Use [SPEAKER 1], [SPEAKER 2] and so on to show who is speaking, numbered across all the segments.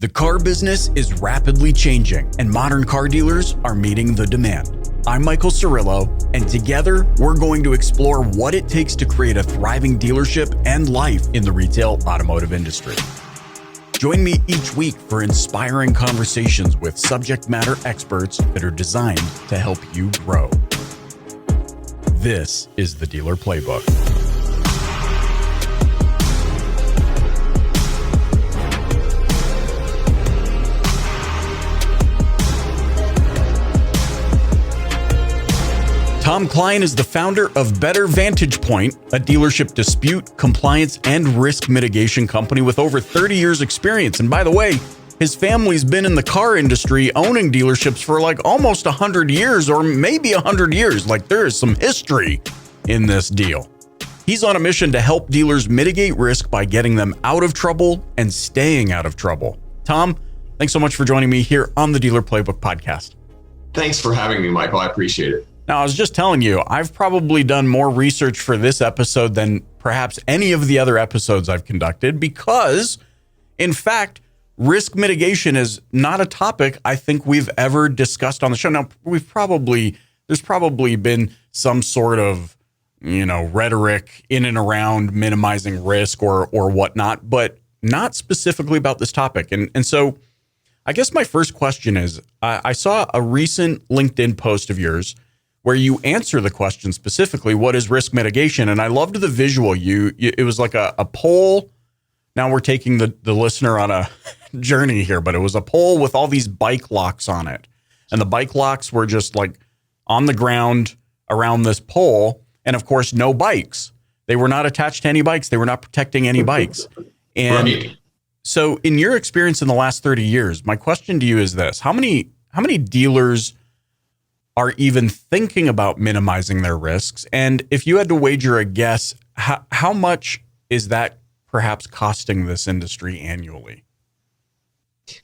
[SPEAKER 1] The car business is rapidly changing, and modern car dealers are meeting the demand. I'm Michael Cirillo, and together we're going to explore what it takes to create a thriving dealership and life in the retail automotive industry. Join me each week for inspiring conversations with subject matter experts that are designed to help you grow. This is the Dealer Playbook. Tom Kline is the founder of Better Vantage Point, a dealership dispute, compliance, and risk mitigation company with over 30 years experience. And by the way, his family's been in the car industry owning dealerships for like almost 100 years or maybe 100 years. Like there is some history in this deal. He's on a mission to help dealers mitigate risk by getting them out of trouble and staying out of trouble. Tom, thanks so much for joining me here on the Dealer Playbook podcast.
[SPEAKER 2] Thanks for having me, Michael. I appreciate it.
[SPEAKER 1] Now, I was just telling you, I've probably done more research for this episode than perhaps any of the other episodes I've conducted because, in fact, risk mitigation is not a topic I think we've ever discussed on the show. Now, there's probably been some sort of, rhetoric in and around minimizing risk or whatnot, but not specifically about this topic. And so I guess my first question is, I saw a recent LinkedIn post of yours where you answer the question specifically, what is risk mitigation? And I loved the visual. It was like a pole. Now we're taking the listener on a journey here, but it was a pole with all these bike locks on it. And the bike locks were just like on the ground around this pole. And of course, no bikes. They were not attached to any bikes. They were not protecting any bikes. And
[SPEAKER 2] right.
[SPEAKER 1] So in your experience in the last 30 years, my question to you is this: how many dealers are even thinking about minimizing their risks? And if you had to wager a guess, how much is that perhaps costing this industry annually?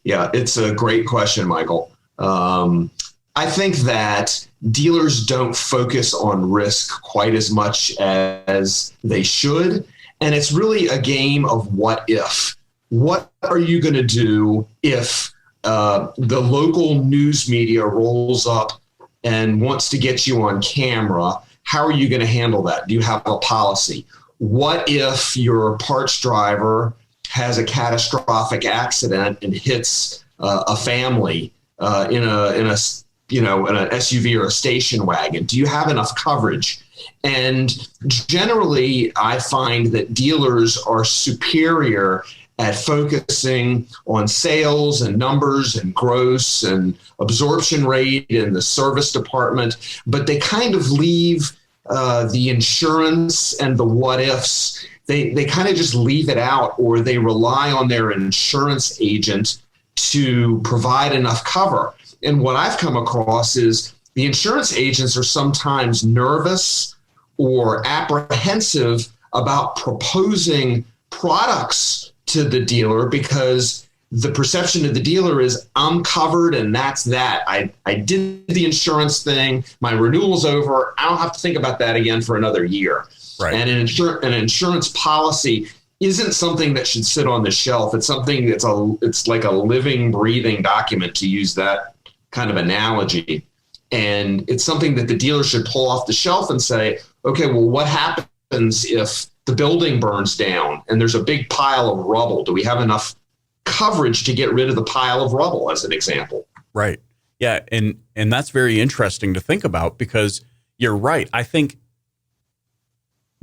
[SPEAKER 2] Yeah, it's a great question, Michael. I think that dealers don't focus on risk quite as much as they should. And it's really a game of what if. What are you going to do if the local news media rolls up and wants to get you on camera? How are you going to handle that? Do you have a policy? What if your parts driver has a catastrophic accident and hits a family in an SUV or a station wagon? Do you have enough coverage? And generally, I find that dealers are superior at focusing on sales and numbers and gross and absorption rate in the service department, but they kind of leave the insurance and the what ifs. They kind of just leave it out, or they rely on their insurance agent to provide enough cover. And what I've come across is the insurance agents are sometimes nervous or apprehensive about proposing products to the dealer because the perception of the dealer is, I'm covered and that's that. I did the insurance thing. My renewal's over. I don't have to think about that again for another year.
[SPEAKER 1] Right.
[SPEAKER 2] And an insurance policy isn't something that should sit on the shelf. It's something it's like a living, breathing document, to use that kind of analogy. And it's something that the dealer should pull off the shelf and say, okay, well, what happens if the building burns down and there's a big pile of rubble? Do we have enough coverage to get rid of the pile of rubble, as an example?
[SPEAKER 1] Right. Yeah. And that's very interesting to think about, because you're right. I think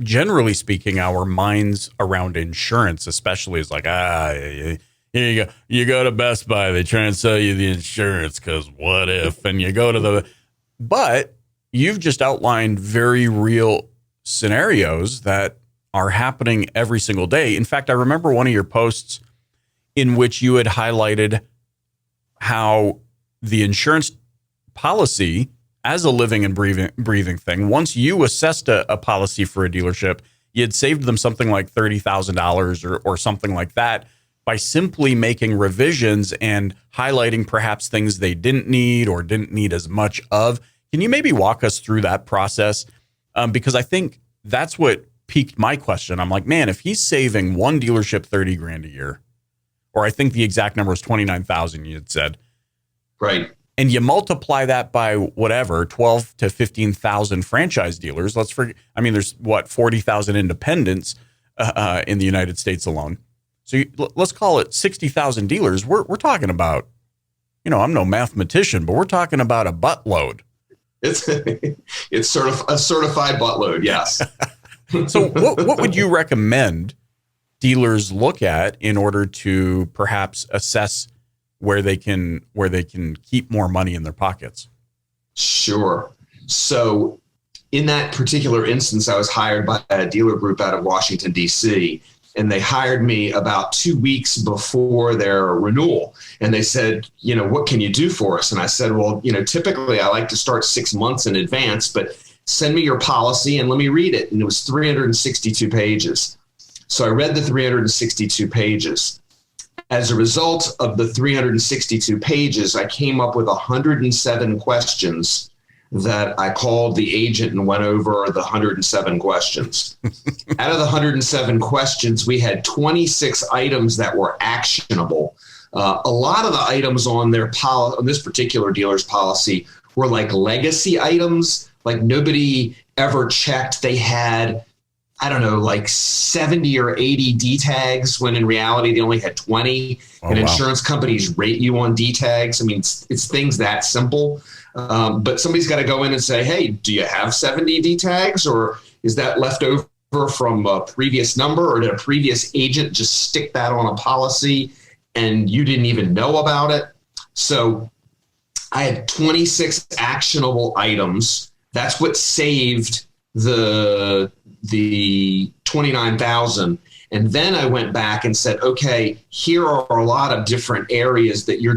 [SPEAKER 1] generally speaking, our minds around insurance, especially, is like, here you go. You go to Best Buy, they try and sell you the insurance because what if? And you go to but you've just outlined very real scenarios that are happening every single day. In fact, I remember one of your posts in which you had highlighted how the insurance policy, as a living and breathing thing, once you assessed a policy for a dealership, you had saved them something like $30,000 or something like that by simply making revisions and highlighting perhaps things they didn't need or didn't need as much of. Can you maybe walk us through that process? Because I think that's what piqued my question. I'm like, man, if he's saving one dealership $30,000 a year, or I think the exact number was 29,000 you had said.
[SPEAKER 2] Right.
[SPEAKER 1] And you multiply that by whatever, 12 to 15,000 franchise dealers. Let's forget, I mean, there's 40,000 independents in the United States alone. So let's call it 60,000 dealers. We're talking about, I'm no mathematician, but we're talking about a buttload.
[SPEAKER 2] It's sort of a certified buttload. Yes.
[SPEAKER 1] So what would you recommend dealers look at in order to perhaps assess where they can keep more money in their pockets?
[SPEAKER 2] Sure. So in that particular instance, I was hired by a dealer group out of Washington, D.C., and they hired me about 2 weeks before their renewal. And they said, what can you do for us? And I said, well, typically I like to start 6 months in advance, but send me your policy and let me read it. And it was 362 pages. So I read the 362 pages. As a result of the 362 pages, I came up with 107 questions that I called the agent and went over the 107 questions. Out of the 107 questions, we had 26 items that were actionable. A lot of the items on on this particular dealer's policy were like legacy items, like nobody ever checked. They had, I don't know, like 70 or 80 D tags when in reality they only had 20. And insurance companies rate you on D tags. I mean, it's things that simple. But somebody's got to go in and say, hey, do you have 70 D tags, or is that left over from a previous number, or did a previous agent just stick that on a policy and you didn't even know about it? So I had 26 actionable items. That's what saved the 29,000. And then I went back and said, okay, here are a lot of different areas that you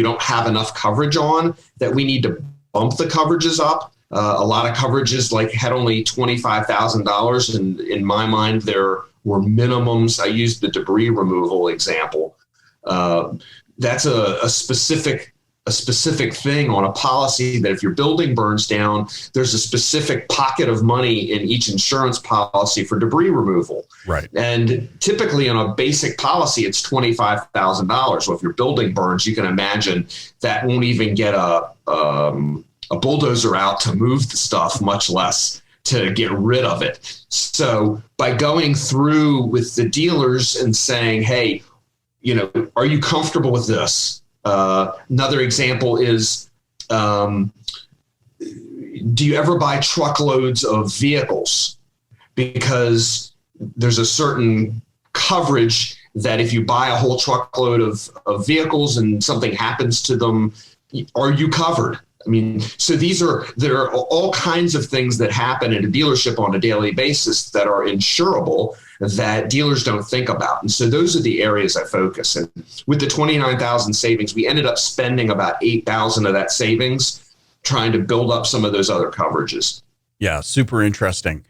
[SPEAKER 2] don't have enough coverage on, that we need to bump the coverages up. A lot of coverages had only $25,000. And in my mind, there were minimums. I used the debris removal example. That's a specific thing on a policy that if your building burns down, there's a specific pocket of money in each insurance policy for debris removal.
[SPEAKER 1] Right. And
[SPEAKER 2] typically on a basic policy, it's $25,000. So if your building burns, you can imagine that won't even get a bulldozer out to move the stuff, much less to get rid of it. So by going through with the dealers and saying, hey, are you comfortable with this? Another example is, do you ever buy truckloads of vehicles? Because there's a certain coverage that if you buy a whole truckload of vehicles and something happens to them, are you covered? I mean, so there are all kinds of things that happen in a dealership on a daily basis that are insurable that dealers don't think about. And so those are the areas I focus. And with the 29,000 savings, we ended up spending about 8,000 of that savings trying to build up some of those other coverages.
[SPEAKER 1] Yeah, super interesting.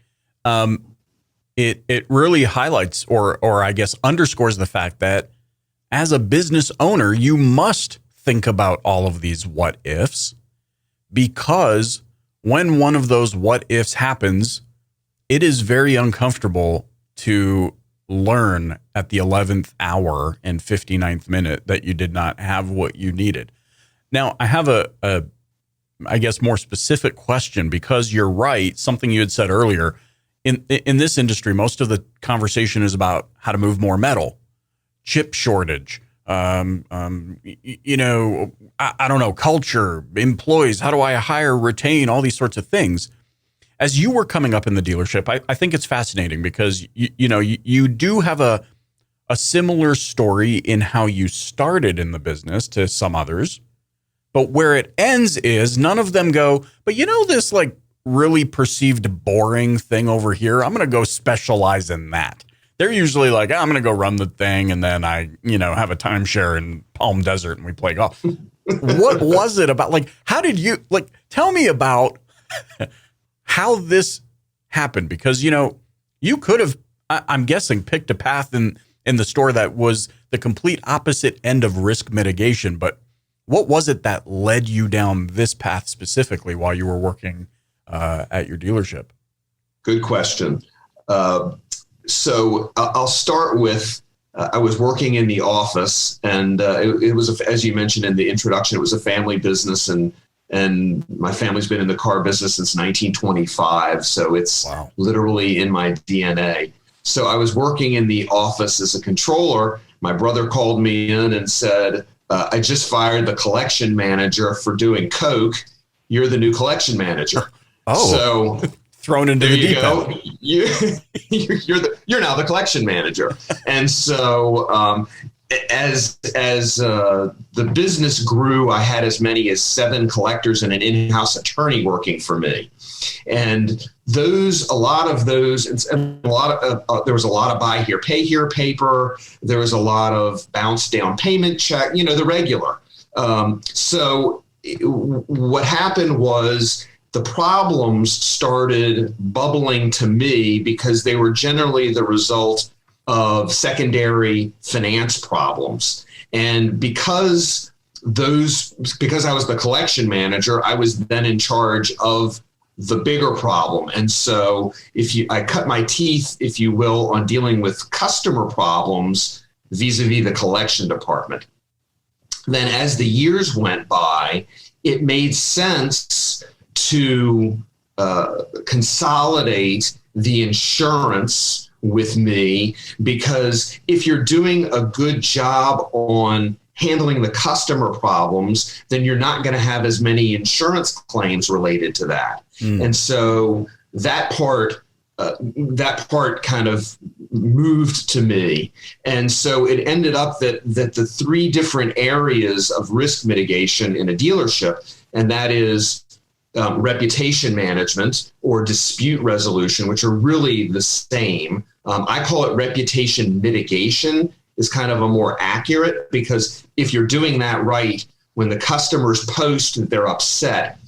[SPEAKER 1] It really highlights or I guess underscores the fact that as a business owner, you must think about all of these what ifs, because when one of those what ifs happens, it is very uncomfortable to learn at the 11th hour and 59th minute that you did not have what you needed. Now, I have a I guess, more specific question, because you're right. Something you had said earlier, in this industry, most of the conversation is about how to move more metal, chip shortage, I don't know, culture, employees, how do I hire, retain, all these sorts of things. As you were coming up in the dealership, I think it's fascinating because, you do have a similar story in how you started in the business to some others. But where it ends is none of them go, but this really perceived boring thing over here, I'm going to go specialize in that. They're usually like, I'm going to go run the thing. And then I, have a timeshare in Palm Desert and we play golf. What was it about? How did you tell me about how this happened? Because, you could have, I'm guessing, picked a path in the store that was the complete opposite end of risk mitigation. But what was it that led you down this path specifically while you were working at your dealership? Good
[SPEAKER 2] question. So I'll start with I was working in the office, and it was, as you mentioned in the introduction, it was a family business, and my family's been in the car business since 1925. So it's literally in my DNA. So I was working in the office as a controller. My brother called me in and said, I just fired the collection manager for doing coke. You're the new collection manager. So
[SPEAKER 1] thrown into the deep end.
[SPEAKER 2] You're now the collection manager. And so as the business grew, I had as many as 7 collectors and an in-house attorney working for me. And there was a lot of buy here, pay here paper. There was a lot of bounce down payment check, the regular. So what happened was the problems started bubbling to me because they were generally the result of secondary finance problems. And because I was the collection manager, I was then in charge of the bigger problem. And so I cut my teeth, if you will, on dealing with customer problems vis-a-vis the collection department. Then as the years went by, it made sense to consolidate the insurance with me, because if you're doing a good job on handling the customer problems, then you're not going to have as many insurance claims related to that. And so that part kind of moved to me. And so it ended up that the 3 different areas of risk mitigation in a dealership, and that is reputation management or dispute resolution, which are really the same. I call it reputation mitigation, is kind of a more accurate, because if you're doing that right, when the customers post that they're upset,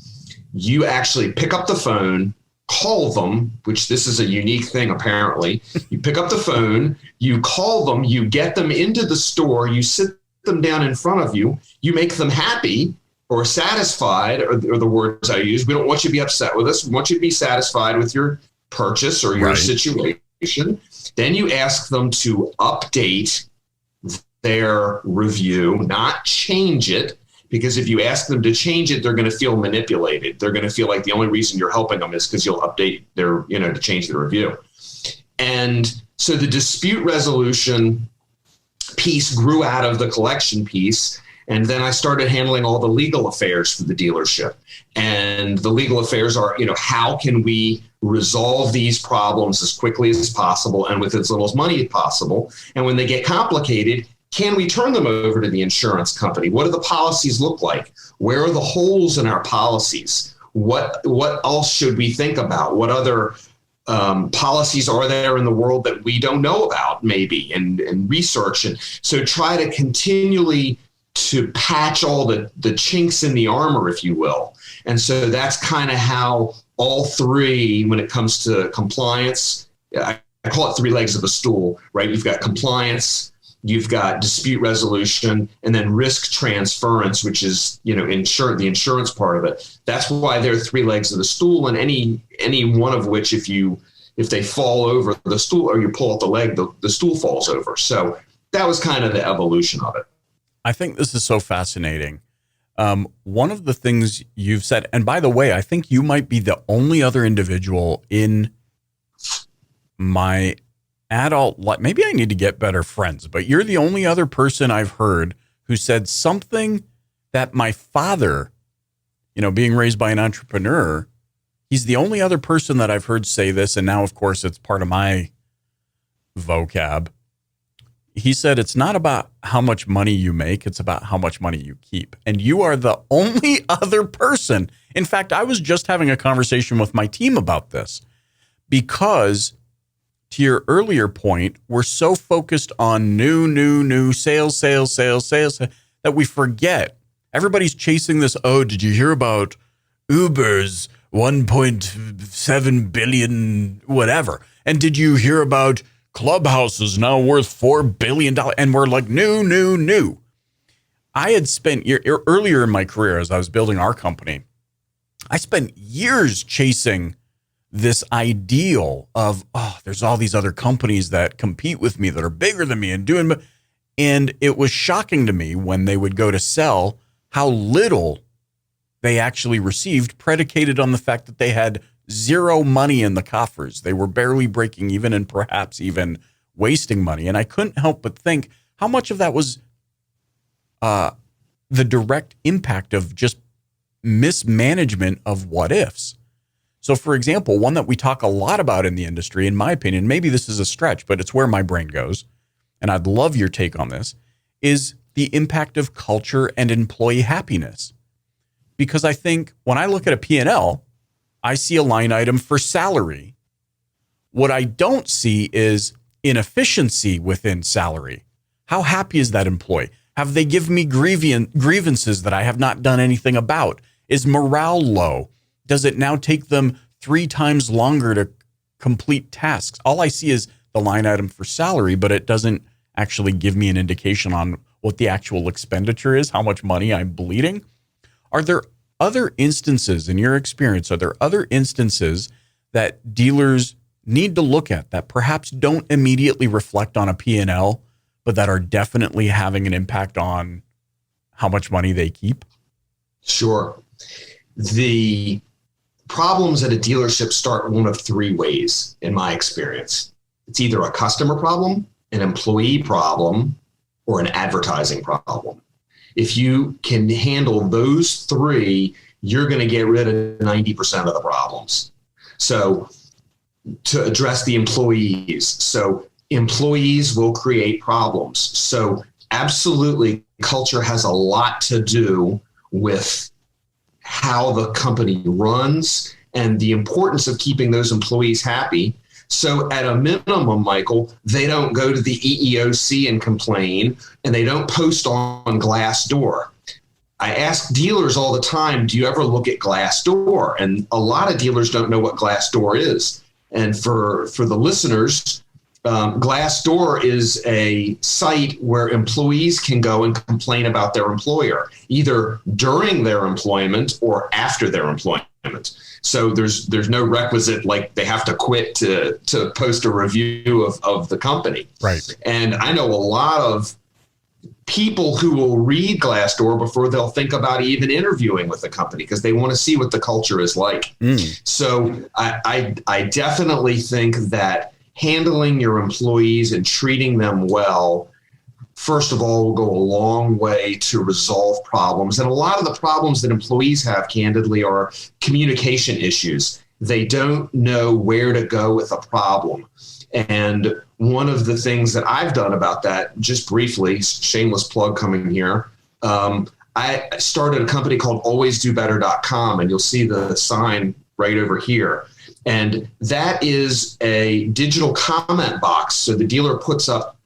[SPEAKER 2] you actually pick up the phone, call them, which this is a unique thing apparently. You pick up the phone, you call them, you get them into the store, you sit them down in front of you, you make them happy or satisfied, or the words I use. We don't want you to be upset with us. We want you to be satisfied with your purchase or your situation. Then you ask them to update their review, not change it, because if you ask them to change it, they're going to feel manipulated. They're going to feel like the only reason you're helping them is because you'll update their, to change the review. And so the dispute resolution piece grew out of the collection piece. And then I started handling all the legal affairs for the dealership. And the legal affairs are, how can we resolve these problems as quickly as possible and with as little money as possible? And when they get complicated, can we turn them over to the insurance company? What do the policies look like? Where are the holes in our policies? What else should we think about? What other policies are there in the world that we don't know about, maybe, and research? And so try to continually to patch all the chinks in the armor, if you will. And so that's kind of how all 3, when it comes to compliance, I call it 3 legs of the stool, right? You've got compliance, you've got dispute resolution, and then risk transference, which is, the insurance part of it. That's why there are 3 legs of the stool, and any one of which, if they fall over the stool or you pull out the leg, the stool falls over. So that was kind of the evolution of it.
[SPEAKER 1] I think this is so fascinating. One of the things you've said, and by the way, I think you might be the only other individual in my adult life. Maybe I need to get better friends, but you're the only other person I've heard who said something that my father, being raised by an entrepreneur, he's the only other person that I've heard say this. And now, of course, it's part of my vocab. He said, it's not about how much money you make, it's about how much money you keep. And you are the only other person. In fact, I was just having a conversation with my team about this, because to your earlier point, we're so focused on new sales, that we forget. Everybody's chasing this. Oh, did you hear about Uber's 1.7 billion, whatever? And did you hear about Clubhouse is now worth $4 billion. And we're like, new. I had spent earlier in my career, as I was building our company, I spent years chasing this ideal of, there's all these other companies that compete with me that are bigger than me and doing, and it was shocking to me when they would go to sell how little they actually received, predicated on the fact that they had zero money in the coffers. They were barely breaking even and perhaps even wasting money. And I couldn't help but think how much of that was the direct impact of just mismanagement of what ifs. So, for example, one that we talk a lot about in the industry, in my opinion, maybe this is a stretch, but it's where my brain goes, and I'd love your take on this, is the impact of culture and employee happiness. Because I think when I look at a P&L, I see a line item for salary. What I don't see is inefficiency within salary. How happy is that employee? Have they given me grievances that I have not done anything about? Is morale low? Does it now take them 3 times longer to complete tasks? All I see is the line item for salary, but it doesn't actually give me an indication on what the actual expenditure is, how much money I'm bleeding. Are there other instances in your experience, are there other instances that dealers need to look at that perhaps don't immediately reflect on a P&L, but that are definitely having an impact on how much money they keep?
[SPEAKER 2] Sure. The problems at a dealership start one of 3 ways, in my experience. It's either a customer problem, an employee problem, or an advertising problem. If you can handle those 3, you're going to get rid of 90% of the problems. So to address the employees. So employees will create problems. So absolutely, culture has a lot to do with how the company runs and the importance of keeping those employees happy. So at a minimum, Michael, they don't go to the EEOC and complain, and they don't post on Glassdoor. I ask dealers all the time, do you ever look at Glassdoor? And a lot of dealers don't know what Glassdoor is. And for the listeners, Glassdoor is a site where employees can go and complain about their employer, either during their employment or after their employment. So there's no requisite like they have to quit to post a review of the company.
[SPEAKER 1] Right. And
[SPEAKER 2] I know a lot of people who will read Glassdoor before they'll think about even interviewing with the company because they want to see what the culture is like. So I definitely think that handling your employees and treating them well, first of all, will go a long way to resolve problems. And a lot of the problems that employees have, candidly, are communication issues. They don't know where to go with a problem. And one of the things that I've done about that, just briefly, shameless plug coming here, I started a company called alwaysdobetter.com, and you'll see the sign right over here. And that is a digital comment box. So the dealer puts up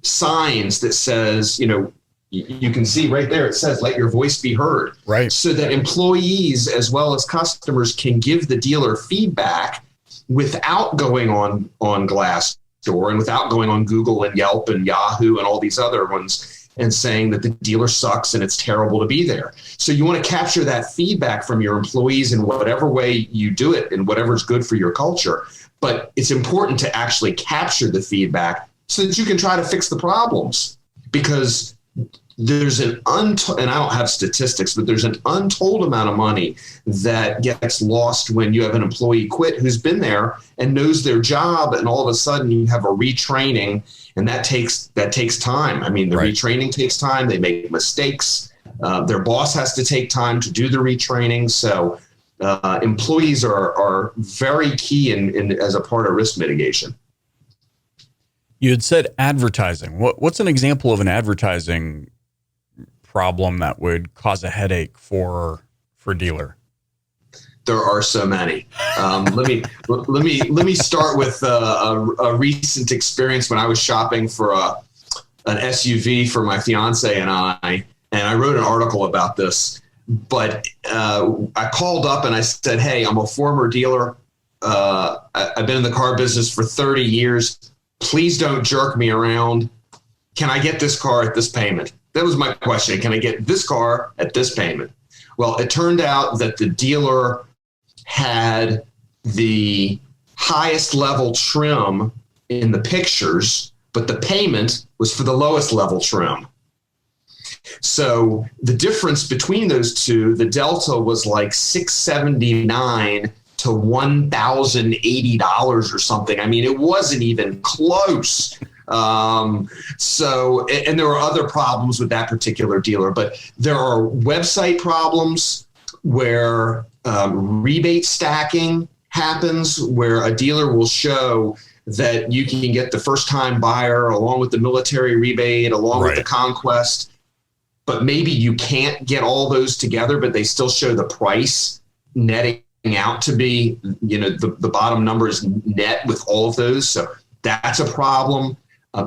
[SPEAKER 2] signs that says, you can see right there, it says, let your voice be heard.
[SPEAKER 1] Right.
[SPEAKER 2] So that employees as well as customers can give the dealer feedback without going on Glassdoor and without going on Google and Yelp and Yahoo and all these other ones and saying that the dealer sucks and it's terrible to be there. So you want to capture that feedback from your employees in whatever way you do it and whatever's good for your culture. But it's important to actually capture the feedback so that you can try to fix the problems, because there's and I don't have statistics, but there's an untold amount of money that gets lost when you have an employee quit who's been there and knows their job, and all of a sudden you have a retraining, and that takes time. I mean, the retraining takes time. They make mistakes. Their boss has to take time to do the retraining. So employees are very key in as a part of risk mitigation.
[SPEAKER 1] You had said advertising. What's an example of an advertising problem that would cause a headache for a dealer?
[SPEAKER 2] There are so many. Let me start with a recent experience when I was shopping for an SUV for my fiance and I wrote an article about this. But I called up and I said, "Hey, I'm a former dealer. I've been in the car business for 30 years. Please don't jerk me around. Can I get this car at this payment?" That was my question. Can I get this car at this payment? Well, it turned out that the dealer had the highest level trim in the pictures, but the payment was for the lowest level trim. So the difference between those two, the delta was like $679 to $1,080 or something. I mean, it wasn't even close. So, and there were other problems with that particular dealer, but there are website problems where rebate stacking happens, where a dealer will show that you can get the first time buyer along with the military rebate, along with the conquest, but maybe you can't get all those together, but they still show the price netting out to be, the bottom number is net with all of those. So that's a problem.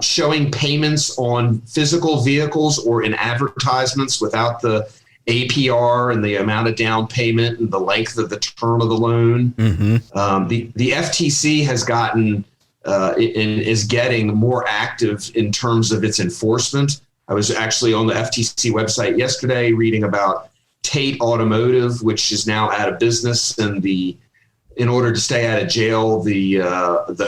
[SPEAKER 2] Showing payments on physical vehicles or in advertisements without the APR and the amount of down payment and the length of the term of the loan. Mm-hmm. The FTC has gotten and is getting more active in terms of its enforcement. I was actually on the FTC website yesterday reading about Tate Automotive, which is now out of business, and in order to stay out of jail, the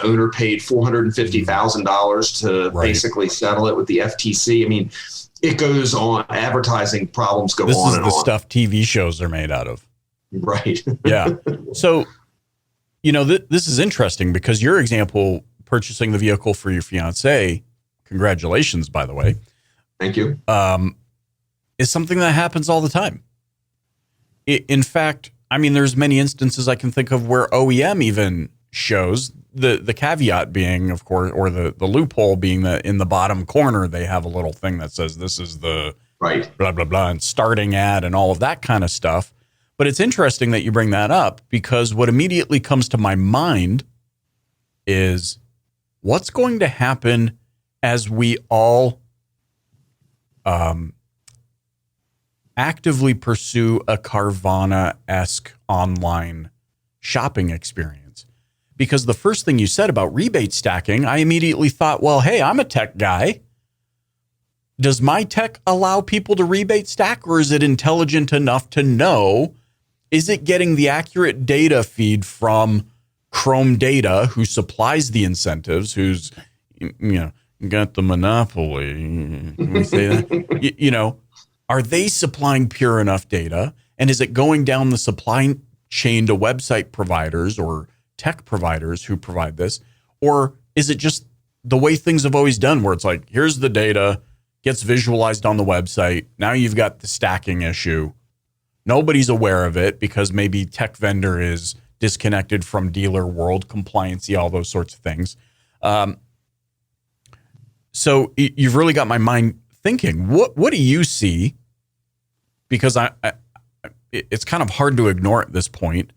[SPEAKER 2] owner paid $450,000 to basically settle it with the FTC. I mean, it goes on. Advertising problems go on and on.
[SPEAKER 1] This is the stuff TV shows are made out of.
[SPEAKER 2] Right.
[SPEAKER 1] Yeah. So, this is interesting because your example, purchasing the vehicle for your fiance, congratulations, by the way.
[SPEAKER 2] Thank you.
[SPEAKER 1] Is something that happens all the time. In fact, I mean, there's many instances I can think of where OEM even shows the caveat being, of course, or the loophole being that in the bottom corner, they have a little thing that says this is the blah, blah, blah, and starting at and all of that kind of stuff. But it's interesting that you bring that up because what immediately comes to my mind is what's going to happen as we all actively pursue a Carvana-esque online shopping experience. Because the first thing you said about rebate stacking, I immediately thought, well, hey, I'm a tech guy. Does my tech allow people to rebate stack, or is it intelligent enough to know, is it getting the accurate data feed from Chrome Data, who supplies the incentives, who's, got the monopoly? Can we say that? Are they supplying pure enough data? And is it going down the supply chain to website providers or tech providers who provide this? Or is it just the way things have always done, where it's like, here's the data, gets visualized on the website. Now you've got the stacking issue. Nobody's aware of it because maybe tech vendor is disconnected from dealer world, compliancy, all those sorts of things. So you've really got my mind thinking. What do you see? Because it's kind of hard to ignore at this point.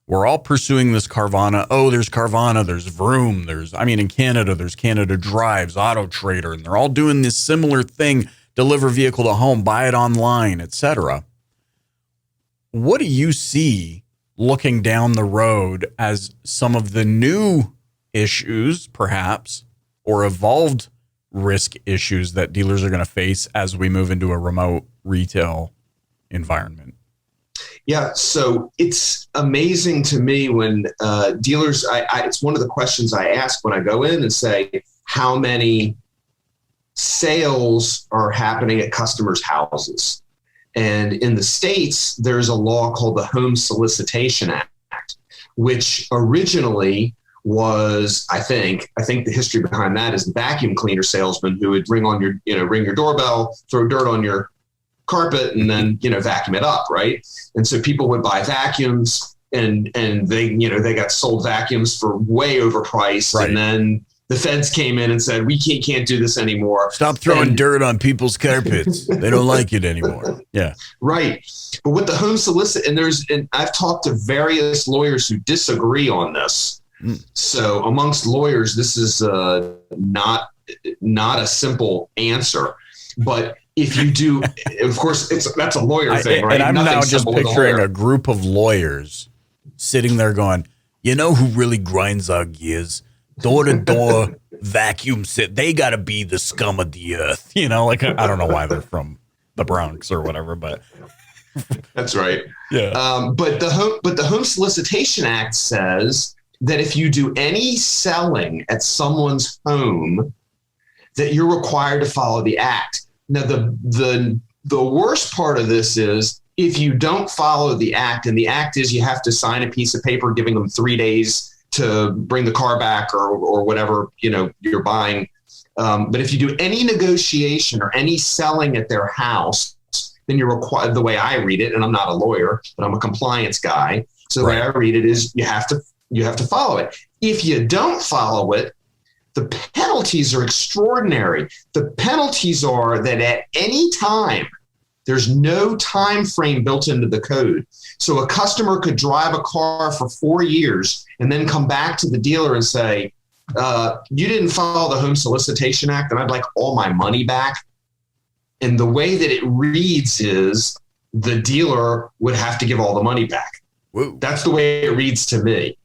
[SPEAKER 1] We're all pursuing this Carvana. Oh, there's Carvana, there's Vroom, in Canada, there's Canada Drives, Auto Trader, and they're all doing this similar thing, deliver vehicle to home, buy it online, etc. What do you see looking down the road as some of the new issues, perhaps, or evolved risk issues that dealers are going to face as we move into a remote retail environment?
[SPEAKER 2] Yeah, so it's amazing to me when dealers, it's one of the questions I ask when I go in and say, how many sales are happening at customers' houses? And in the States, there's a law called the Home Solicitation Act, which originally was, I think the history behind that is the vacuum cleaner salesman who would ring your doorbell, throw dirt on your carpet, and then, vacuum it up. Right. And so people would buy vacuums and they got sold vacuums for way overpriced. Right. And then the feds came in and said, we can't do this anymore.
[SPEAKER 1] Stop throwing dirt on people's carpets. They don't like it anymore. Yeah. Right.
[SPEAKER 2] But with the home solicit, and I've talked to various lawyers who disagree on this. So amongst lawyers, this is not a simple answer. But if you do, of course, that's a lawyer thing, right?
[SPEAKER 1] And I'm now just picturing a group of lawyers sitting there going, you know who really grinds our gears? Door-to-door vacuum sit. They got to be the scum of the earth. I don't know why they're from the Bronx or whatever, but
[SPEAKER 2] That's right.
[SPEAKER 1] Yeah.
[SPEAKER 2] But the Home Solicitation Act says that if you do any selling at someone's home, that you're required to follow the act. Now, the worst part of this is if you don't follow the act, and the act is you have to sign a piece of paper giving them 3 days to bring the car back or whatever, you're buying. But if you do any negotiation or any selling at their house, then you're required, the way I read it, and I'm not a lawyer, but I'm a compliance guy. So the way I read it is you have to follow it. If you don't follow it, the penalties are extraordinary. The penalties are that at any time, there's no time frame built into the code. So a customer could drive a car for 4 years and then come back to the dealer and say, you didn't follow the Home Solicitation Act, and I'd like all my money back. And the way that it reads is the dealer would have to give all the money back. Whoa. That's the way it reads to me.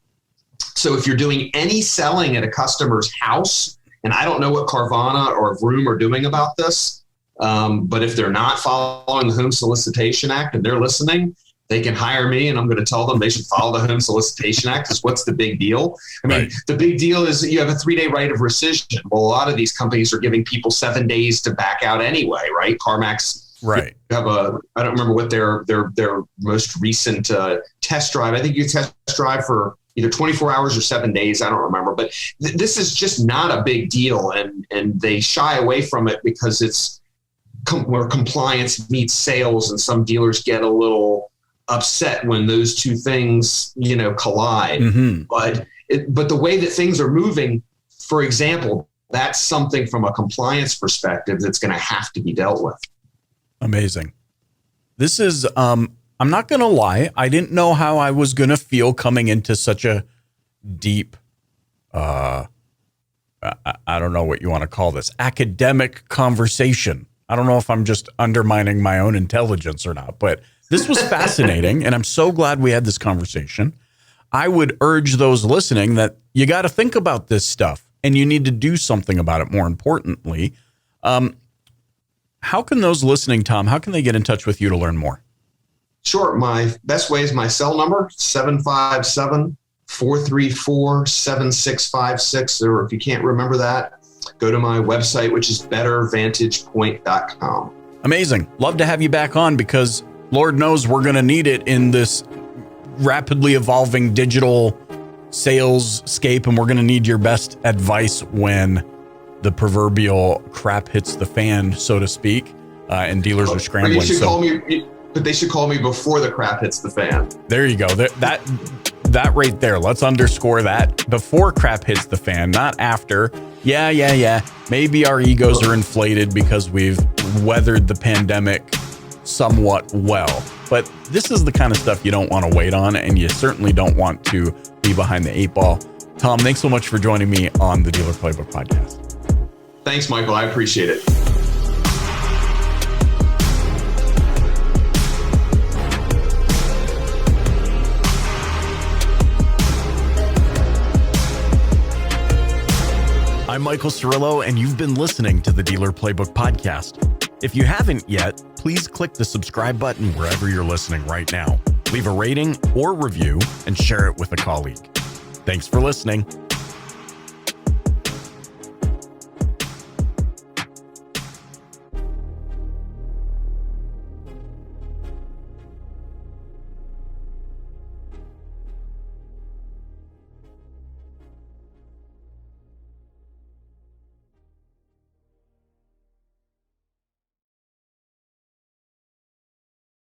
[SPEAKER 2] So if you're doing any selling at a customer's house, and I don't know what Carvana or Vroom are doing about this, but if they're not following the Home Solicitation Act and they're listening, they can hire me and I'm going to tell them they should follow the Home Solicitation Act, because what's the big deal? I mean, the big deal is that you have a 3-day right of rescission. Well, a lot of these companies are giving people 7 days to back out anyway, right? CarMax,
[SPEAKER 1] right?
[SPEAKER 2] Have I don't remember what their most recent test drive. I think you test drive for either 24 hours or 7 days. I don't remember, but this is just not a big deal, and they shy away from it because it's where compliance meets sales, and some dealers get a little upset when those two things, collide. Mm-hmm. But the way that things are moving, for example, that's something from a compliance perspective that's going to have to be dealt with.
[SPEAKER 1] Amazing. This is, I'm not going to lie, I didn't know how I was going to feel coming into such a deep, I don't know what you want to call this, academic conversation. I don't know if I'm just undermining my own intelligence or not, but this was fascinating, and I'm so glad we had this conversation. I would urge those listening that you got to think about this stuff, and you need to do something about it. More importantly, how can those listening, Tom, how can they get in touch with you to learn more?
[SPEAKER 2] Sure. My best way is my cell number, 757-434-7656. Or if you can't remember that, go to my website, which is bettervantagepoint.com.
[SPEAKER 1] Amazing. Love to have you back on, because Lord knows we're going to need it in this rapidly evolving digital sales scape, and we're going to need your best advice when the proverbial crap hits the fan, so to speak, and dealers are scrambling.
[SPEAKER 2] But they should call me before the crap hits the fan.
[SPEAKER 1] There you go. That right there. Let's underscore that. Before crap hits the fan, not after. Yeah. Maybe our egos are inflated because we've weathered the pandemic somewhat well. But this is the kind of stuff you don't want to wait on, and you certainly don't want to be behind the 8 ball. Tom, thanks so much for joining me on the Dealer Playbook podcast.
[SPEAKER 2] Thanks, Michael. I appreciate it.
[SPEAKER 1] I'm Michael Cirillo, and you've been listening to the Dealer Playbook podcast. If you haven't yet, please click the subscribe button wherever you're listening right now. Leave a rating or review and share it with a colleague. Thanks for listening.